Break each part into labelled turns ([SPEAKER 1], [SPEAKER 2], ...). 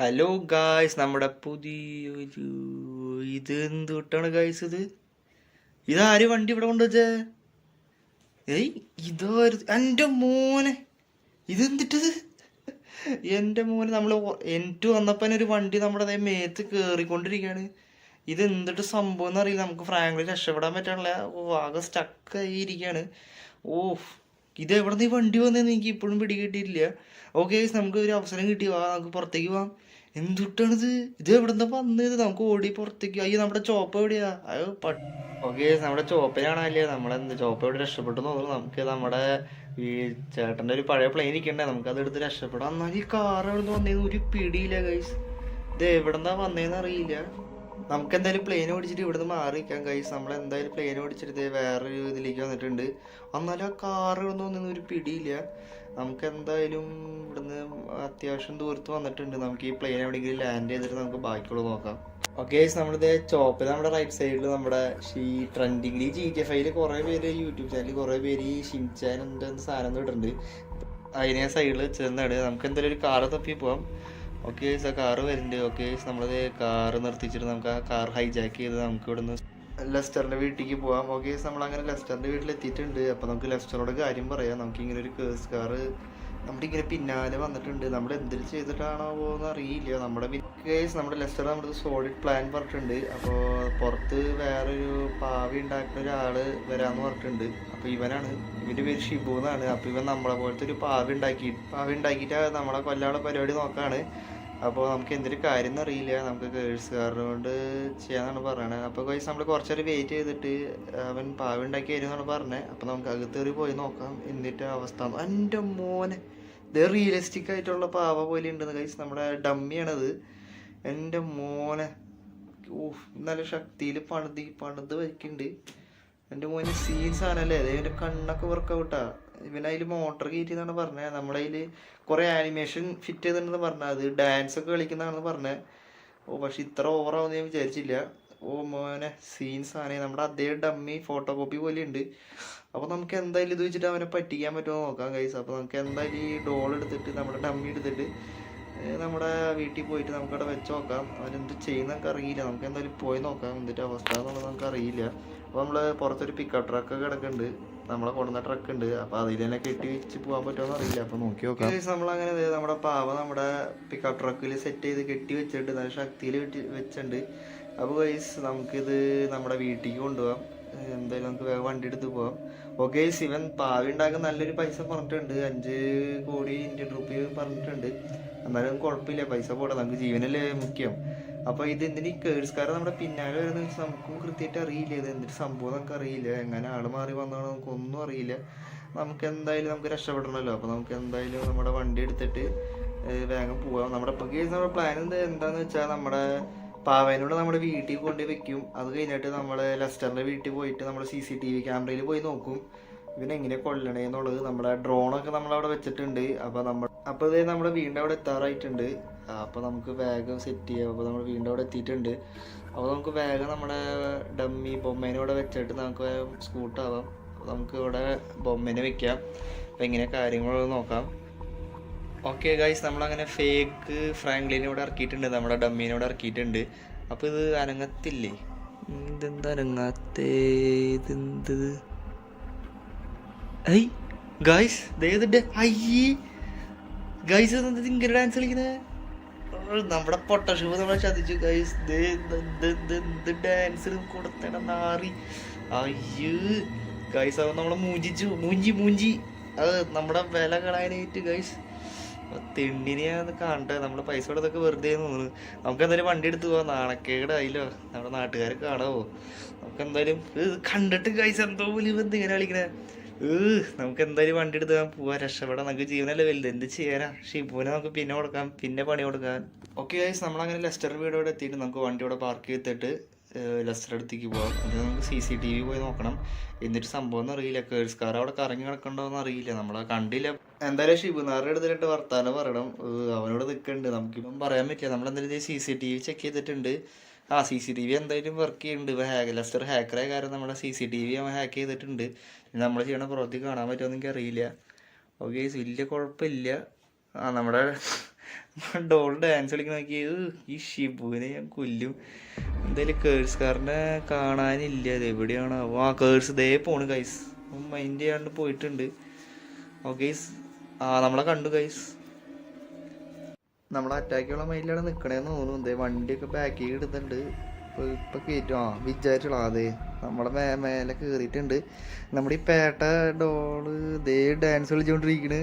[SPEAKER 1] Hello guys, നമ്മുടെ പുതിയൊരു ഇത് എന്തുട്ടാണ് ഗായ്സ്? ഇതാര് വണ്ടി ഇവിടെ കൊണ്ടുവച്ചേ? ഏയ് ഇതാര്? എൻ്റെ മോനെ, ഇതെന്തിട്ടത്? എൻ്റെ മോനെ, നമ്മൾ എനിക്ക് വന്നപ്പോൾ ഒരു വണ്ടി നമ്മുടെ മേത്ത് കയറിക്കൊണ്ടിരിക്കുകയാണ്. ഇത് എന്തിട്ട് സംഭവം എന്നറിയില്ല. നമുക്ക് ഫ്രാങ്ക്ലി രക്ഷപ്പെടാൻ പറ്റാനുള്ള ആകെ സ്റ്റക്കായി ഇരിക്കുകയാണ്. ഓ, ഇത് എവിടെ നിന്ന് ഈ വണ്ടി വന്നതെന്ന് എനിക്ക് ഇപ്പോഴും പിടികിട്ടിയിട്ടില്ല. ഓക്കെ, നമുക്ക് ഒരു അവസരം കിട്ടി, നമുക്ക് പുറത്തേക്ക് പോവാം. എന്തുട്ടാണിത്? ഇത് എവിടെ നിന്നാ വന്നത്? നമുക്ക് ഓടി പുറത്തേക്ക്. അയ്യോ, നമ്മുടെ ചോപ്പ എവിടെയാ? അയ്യോ ഓക്കെ, നമ്മുടെ ചോപ്പനാണല്ലേ. നമ്മളെന്ത് ചോപ്പ എവിടെ രക്ഷപ്പെട്ടു തോന്നുന്നു. നമുക്ക് നമ്മുടെ ഈ ചേട്ടൻ്റെ ഒരു പഴയ പ്ലെയിൻ ഇരിക്കണ്ടേ, നമുക്കത് എടുത്ത് രക്ഷപ്പെടാം. എന്നാൽ ഈ കാർ എവിടെ നിന്ന് വന്നേന്ന് ഒരു പിടിയില്ല ഗൈസ്. ഇത് എവിടെ നിന്നാ വന്നേന്ന് അറിയില്ല. നമുക്ക് എന്തായാലും പ്ലെയിൻ ഓടിച്ചിട്ട് ഇവിടുന്ന് മാറിയിരിക്കാം ഗൈസ്. നമ്മളെന്തായാലും പ്ലെയിൻ ഓടിച്ചിട്ട് വേറൊരു ഇതിലേക്ക് വന്നിട്ടുണ്ട്. എന്നാലും ആ കാറ് ഒന്നും ഒരു പിടിയില്ല. നമുക്ക് എന്തായാലും ഇവിടുന്ന് അത്യാവശ്യം ദൂരത്ത് വന്നിട്ടുണ്ട്. നമുക്ക് ഈ പ്ലെയിൻ എവിടെയെങ്കിലും ലാൻഡ് ചെയ്തിട്ട് നമുക്ക് ബാക്കിയുള്ളത് നോക്കാം. ഓക്കെ ഗൈസ്, നമ്മളിത് ചോപ്പിൽ നമ്മുടെ റൈറ്റ് സൈഡിൽ നമ്മുടെ ട്രെൻഡിങ്ങിൽ GTA 5 കുറേ പേര് യൂട്യൂബ് ചാനലിൽ കുറേ പേര് ഈ ഷിൻചാൻ എന്തെന്ന് സാധനം ഇട്ടിട്ടുണ്ട്. അതിനെ സൈഡിൽ വെച്ചിരുന്നാണ്. നമുക്ക് എന്തായാലും ഒരു കാറ് തപ്പി പോവാം. ഓക്കെ ഗൈസ്, ആ കാറ് വരുന്നുണ്ട്. ഓക്കെ ഗൈസ്, നമ്മളത് കാറ് നിർത്തിച്ചിട്ട് നമുക്ക് ആ കാർ ഹൈജാക്ക് ചെയ്ത് നമുക്ക് ഇവിടുന്ന് ലെസ്റ്ററിൻ്റെ വീട്ടിലേക്ക് പോവാം. ഓക്കെ ഗൈസ്, നമ്മളങ്ങനെ ലെസ്റ്ററിൻ്റെ വീട്ടിലെത്തിയിട്ടുണ്ട്. അപ്പോൾ നമുക്ക് ലെസ്റ്ററോട് കാര്യം പറയാം. നമുക്കിങ്ങനെ ഒരു കേസ് കാറ് നമ്മുടെ ഇങ്ങനെ പിന്നാലെ വന്നിട്ടുണ്ട്. നമ്മൾ എന്തിൽ ചെയ്തിട്ടാണോ പോകുന്നത് അറിയില്ല. നമ്മുടെ കേസ് നമ്മുടെ ലെസ്റ്റർ നമ്മുടെ സോളിഡ് പ്ലാൻ പറഞ്ഞിട്ടുണ്ട്. അപ്പോൾ പുറത്ത് വേറൊരു പാവി ഉണ്ടാക്കുന്ന ഒരാൾ വരാമെന്ന് പറഞ്ഞിട്ടുണ്ട്. അപ്പോൾ ഇവനാണ്, ഇവൻ്റെ പേര് ഷിബു എന്നാണ്. അപ്പോൾ ഇവൻ നമ്മളെ പോലത്തെ ഒരു പാവി ഉണ്ടാക്കിയിട്ട് നമ്മളെ കൊല്ലാനുള്ള പരിപാടി നോക്കാണ്. അപ്പോൾ നമുക്ക് എന്തൊരു കാര്യം എന്നറിയില്ല. നമുക്ക് കേഴ്സുകാരനെ കൊണ്ട് ചെയ്യാന്നാണ് പറയണത്. അപ്പോൾ ഗൈസ്, നമ്മൾ കുറച്ചേരം വെയിറ്റ് ചെയ്തിട്ട് അവൻ പാവി ഉണ്ടാക്കി വരുമെന്നാണ് പറഞ്ഞത്. അപ്പോൾ നമുക്ക് അകത്തേറി പോയി നോക്കാം എന്നിട്ട് അവസ്ഥ. എൻ്റെ മോനെ, ഇത് റിയലിസ്റ്റിക് ആയിട്ടുള്ള പാവ പോലെ ഉണ്ടെന്ന് ഗൈസ്. നമ്മുടെ ഡമ്മിയാണത്. എൻ്റെ മോനെ, നല്ല ശക്തിയിൽ പണിത് വയ്ക്കുന്നുണ്ട്. എൻ്റെ മോനെ സീൻ സാധനമല്ലേ അത്. ഇവൻ്റെ കണ്ണൊക്കെ വർക്കൗട്ടാ. ഇവനതിൽ മോട്ടർ കയറ്റി എന്നാണ് പറഞ്ഞത്. നമ്മളതിൽ കുറേ ആനിമേഷൻ ഫിറ്റ് ചെയ്തിട്ടുണ്ടെന്ന് പറഞ്ഞത്. അത് ഡാൻസ് ഒക്കെ കളിക്കുന്നതാണെന്ന് പറഞ്ഞത്. പക്ഷെ ഇത്ര ഓവറാവുമെന്ന് ഞാൻ വിചാരിച്ചില്ല. മോനെ, സീൻ സാധനം. നമ്മുടെ അതേ ഡമ്മി ഫോട്ടോ കോപ്പി പോലെ ഉണ്ട്. അപ്പോൾ നമുക്ക് എന്തായാലും ഇത് വെച്ചിട്ട് അവനെ പറ്റിക്കാൻ പറ്റുമോ നോക്കാം ഗൈസ്. അപ്പോൾ നമുക്ക് എന്തായാലും ഈ ഡോൾ എടുത്തിട്ട് നമ്മുടെ ഡമ്മി എടുത്തിട്ട് നമ്മുടെ വീട്ടിൽ പോയിട്ട് നമുക്കവിടെ വെച്ച് നോക്കാം. അവനെന്ത് ചെയ്യുന്നതൊക്കെ അറിയില്ല. നമുക്ക് എന്തായാലും പോയി നോക്കാം എന്നിട്ട് അവസ്ഥ എന്നുള്ളത് നമുക്ക് അറിയില്ല. അപ്പോൾ നമ്മൾ പുറത്തൊരു പിക്കപ്പ് ട്രക്കൊക്കെ കിടക്കുന്നുണ്ട്. നമ്മളെ കൊടുന്ന ട്രക്ക് ഉണ്ട്. അപ്പോൾ അതിൽ തന്നെ കെട്ടി വെച്ച് പോകാൻ പറ്റുമോ അറിയില്ല. അപ്പോൾ നോക്കി നോക്കാം. നമ്മളങ്ങനെ നമ്മുടെ പാവ നമ്മുടെ പിക്കപ്പ് ട്രക്കിൽ സെറ്റ് ചെയ്ത് കെട്ടി വെച്ചിട്ട് നല്ല ശക്തിയിൽ വെച്ചിട്ടുണ്ട്. അപ്പോൾ ഗൈസ്, നമുക്കിത് നമ്മുടെ വീട്ടിലേക്ക് കൊണ്ടുപോകാം. എന്തായാലും നമുക്ക് വേഗം വണ്ടി എടുത്ത് പോവാം. ഓക്കെ, ഇവൻ പാവി ഉണ്ടാക്കാൻ നല്ലൊരു പൈസ പറഞ്ഞിട്ടുണ്ട്. 5 കോടി ഇന്ത്യൻ റുപ്പി പറഞ്ഞിട്ടുണ്ട്. എന്നാലും കുഴപ്പമില്ല, പൈസ പോട്ടെ, നമുക്ക് ജീവനല്ലേ മുഖ്യം. അപ്പോൾ ഇത് എന്തിനീ കേഴ്സ്കാരെ നമ്മുടെ പിന്നാലെ വരുന്ന നമുക്കും കൃത്യമായിട്ട് അറിയില്ല. ഇത് എന്തൊരു സംഭവം നമുക്ക് അറിയില്ല. എങ്ങനെ ആൾ മാറി വന്നാണോ നമുക്കൊന്നും അറിയില്ല. നമുക്ക് എന്തായാലും നമുക്ക് രക്ഷപ്പെടണമല്ലോ. അപ്പോൾ നമുക്ക് എന്തായാലും നമ്മുടെ വണ്ടി എടുത്തിട്ട് വേഗം പോവാം. നമ്മുടെ പ്ലാൻ എന്താണെന്ന് വെച്ചാൽ നമ്മുടെ പാവേനോട് നമ്മുടെ വീട്ടിൽ കൊണ്ടുപോയി വെക്കും. അത് കഴിഞ്ഞിട്ട് നമ്മൾ ലെസ്റ്ററിൻ്റെ വീട്ടിൽ പോയിട്ട് നമ്മൾ CCTV ക്യാമറയിൽ പോയി നോക്കും ഇവനെങ്ങനെ കൊല്ലണേന്നുള്ളത്. നമ്മുടെ ഡ്രോണൊക്കെ നമ്മളവിടെ വെച്ചിട്ടുണ്ട്. അപ്പോൾ ഇത് നമ്മുടെ വീടിൻ്റെ അവിടെ എത്താറായിട്ടുണ്ട്. അപ്പോൾ നമുക്ക് വേഗം സെറ്റ് ചെയ്യാം. അപ്പോൾ നമ്മൾ വീടിൻ്റെ അവിടെ എത്തിയിട്ടുണ്ട്. അപ്പോൾ നമുക്ക് വേഗം നമ്മുടെ ഡമ്മി ബൊമ്മേനെ ഇവിടെ വെച്ചിട്ട് നമുക്ക് സ്കൂട്ടാവാം. നമുക്ക് ഇവിടെ ബൊമ്മേനെ വെക്കാം. അപ്പോൾ ഇങ്ങനെ കാര്യങ്ങൾ നോക്കാം. ഓക്കെ ഗൈസ്, നമ്മളങ്ങനെ ഫേക്ക് ഫ്രാങ്ക്ലിനെ ഇവിടെ ഇറക്കിയിട്ടുണ്ട്. നമ്മുടെ ഡമ്മീനെ ഇവിടെ ഇറക്കിയിട്ടുണ്ട്. അപ്പോൾ ഇത് അനങ്ങത്തില്ലേ? ഇതെന്താ അനങ്ങാത്തേ? ഇതെന്ത്? ഐ ഗൈസ്, അയ്യേ ഗൈസ്, ഇങ്ങനെ ഡാൻസ് കളിക്കുന്നത്? നമ്മുടെ പൊട്ടഷൂ നമ്മളെ ചതിച്ചു ഗൈസ്. എന്ത് ഡാൻസ് കൊടുത്തട നാറി. അയ്യോ ഗൈസ്, അത് നമ്മളെ മൂഞ്ചി അത് നമ്മുടെ വില കളയാനായിട്ട് ഗൈസ്. തെണ്ടിനെയാന്ന് കാണട്ടെ. നമ്മുടെ പൈസ കൊടുത്തൊക്കെ വെറുതെ തോന്നുന്നു. നമുക്ക് എന്തായാലും വണ്ടി എടുത്ത് പോവാം. നാണക്കേടായില്ലോ, നമ്മുടെ നാട്ടുകാരെ കാണാവോ. നമുക്ക് എന്തായാലും കണ്ടിട്ട് ഗൈസ് എന്തോ പോലും ഇവ ഇങ്ങനെ കളിക്കണേ. നമുക്ക് എന്തായാലും വണ്ടി എടുത്ത് പോവാൻ, രക്ഷപ്പെടാം. നമുക്ക് ജീവനല്ലേ വലുത്, എന്ത് ചെയ്യാനാ. ഷിബുവിനെ നമുക്ക് പിന്നെ കൊടുക്കാം, പിന്നെ പണി കൊടുക്കാൻ. ഓക്കെ ഗൈസ്, നമ്മളങ്ങനെ ലെസ്റ്ററിൻ്റെ വീട് ഇവിടെ എത്തിയിട്ട് നമുക്ക് വണ്ടി ഇവിടെ പാർക്ക് ചെയ്തിട്ട് ലെസ്റ്റർ അടുത്തേക്ക് പോകാം. എന്നിട്ട് നമുക്ക് CCTV പോയി നോക്കണം. എന്നിട്ട് സംഭവം ഒന്നും അറിയില്ല. കേഴ്സ്കാർ അവിടെ കറങ്ങി കിടക്കണ്ടോന്ന് അറിയില്ല. നമ്മളെ കണ്ടില്ല. എന്തായാലും ഷിബുനാറിൻ്റെ അടുത്തിട്ട് വർത്താനം പറയണം. അവനോട് നിൽക്കുന്നുണ്ട്. നമുക്കിപ്പം പറയാൻ പറ്റില്ല. നമ്മളെന്തായാലും CCTV ചെക്ക് ചെയ്തിട്ടുണ്ട്. CCTV എന്തായാലും വർക്ക് ചെയ്യുന്നുണ്ട്. ലെസ്റ്റർ ഹാക്കറായ കാരണം നമ്മുടെ CCTV അവൻ ഹാക്ക് ചെയ്തിട്ടുണ്ട്. നമ്മൾ ചെയ്യണ പ്രവൃത്തി കാണാൻ പറ്റുമോ എന്ന് എനിക്കറിയില്ല. ഓക്കെ, വലിയ കുഴപ്പമില്ല. നമ്മുടെ ഡോൾ ഡാൻസ് കളിക്കണ നോക്കി ഈ ഷിബുവിനെ ഞാൻ കൊല്ലും. എന്തായാലും കേഴ്സ് കാരനെ കാണാനില്ല. അത് എവിടെയാണ് ആ കേഴ്സ് ദേ പോണ് ഗൈസ്. മൈൻഡ് ചെയ്യാണ്ട് പോയിട്ടുണ്ട്. ഓക്കെ നമ്മളെ കണ്ടു ഗൈസ്. നമ്മളെ അറ്റാക്കുള്ള മൈൻഡിലാണ് നിൽക്കണേന്ന് തോന്നുന്നു. എന്തേ വണ്ടിയൊക്കെ ബാക്കിൽ ഇടുന്നുണ്ട്. ഇപ്പൊ കയറ്റും വിചാരിച്ചോളാം. അതെ നമ്മളെ മേലെ കയറിയിട്ടുണ്ട്. നമ്മുടെ ഈ പേട്ട ഡോള് ദേ ഡാൻസ് കളിച്ചോണ്ടിരിക്കണ്.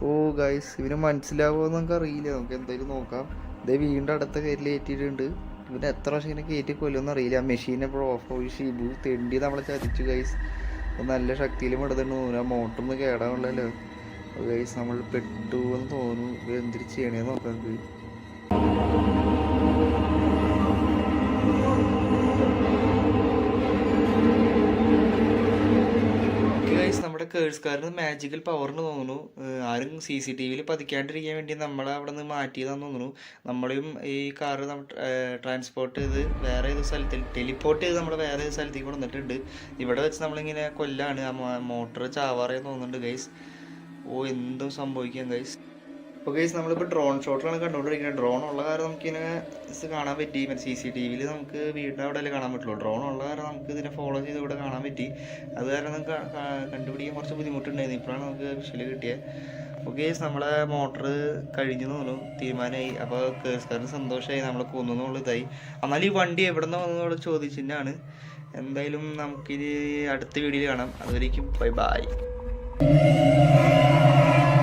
[SPEAKER 1] ഓ ഗൈസ് ഇവന് മനസ്സിലാവുമോ നമുക്ക് അറിയില്ല. നമുക്ക് എന്തായാലും നോക്കാം. ഇതേ വീണ്ടും അടുത്ത കയറ്റിൽ കയറ്റിയിട്ടുണ്ട്. ഇവന് എത്ര വർഷം ഇങ്ങനെ കയറ്റി കൊല്ലുമെന്ന് അറിയില്ല. മെഷീൻ എപ്പോഴും ഓഫ് ആയി. ഷിബു തെണ്ടി നമ്മളെ ചതിച്ചു ഗൈസ്. നല്ല ശക്തിയിലും ഇടുന്നുണ്ട് തോന്നുന്നു. ആ മോട്ടറൊന്നും കേടാവുള്ളല്ലോ ഗൈസ്. നമ്മൾ പെട്ടു എന്ന് തോന്നുന്നു. എന്തിരി ചെയ്യണേന്ന് നോക്കാം നമുക്ക്. നമ്മുടെ കേഴ്സ്കാരന് മാജിക്കൽ പവറിന് തോന്നുന്നു. ആരും CCTVയിൽ പതിക്കാണ്ടിരിക്കാൻ വേണ്ടി നമ്മളെ അവിടെ നിന്ന് മാറ്റിയതാന്ന് തോന്നുന്നു. നമ്മളെയും ഈ കാറ് ട്രാൻസ്പോർട്ട് ചെയ്ത് വേറെ ഏത് സ്ഥലത്തിൽ ടെലിപ്പോർട്ട് ചെയ്ത് നമ്മൾ വേറെ ഏത് സ്ഥലത്തേക്ക് കൊണ്ടുവന്നിട്ടുണ്ട്. ഇവിടെ വെച്ച് നമ്മളിങ്ങനെ കൊല്ലാണ്. ആ മോട്ടർ ചാവാറേ തോന്നുന്നുണ്ട് ഗൈസ്. ഓ എന്തോ സംഭവിക്കാം ഗൈസ്. അപ്പോൾ ഗൈസ് നമ്മളിപ്പോൾ ഡ്രോൺ ഷോട്ടിലാണ് കണ്ടുകൊണ്ടിരിക്കുന്നത്. ഡ്രോൺ ഉള്ള കാരണം നമുക്കിങ്ങനെ കാണാൻ പറ്റി. മറ്റേ CCTVയിൽ നമുക്ക് വീടിൻ്റെ അവിടെ അല്ലേ കാണാൻ പറ്റുള്ളൂ. ഡ്രോൺ ഉള്ള കാരണം നമുക്ക് ഇതിനെ ഫോളോ ചെയ്ത് ഇവിടെ കാണാൻ പറ്റി. അത് കാരണം നമുക്ക് കണ്ടുപിടിക്കാൻ കുറച്ച് ബുദ്ധിമുട്ടുണ്ടായിരുന്നു. ഇപ്പോഴാണ് നമുക്ക് വിഷ്വല് കിട്ടിയത്. അപ്പോൾ ഗൈസ് നമ്മളെ മോട്ടർ കഴിഞ്ഞു തോന്നുന്നു. തീരുമാനമായി. അപ്പോൾ കേഴ്സ്കാരന് സന്തോഷമായി. നമ്മളെ കൊന്നുന്നുള്ള ഇതായി. എന്നാൽ ഈ വണ്ടി എവിടെ നിന്ന് വന്നതെന്നുള്ള ചോദിച്ചിട്ടാണ്. എന്തായാലും നമുക്കിത് അടുത്ത വീഡിയോയിൽ കാണാം. അതുവരേക്കും ബൈ ബൈ.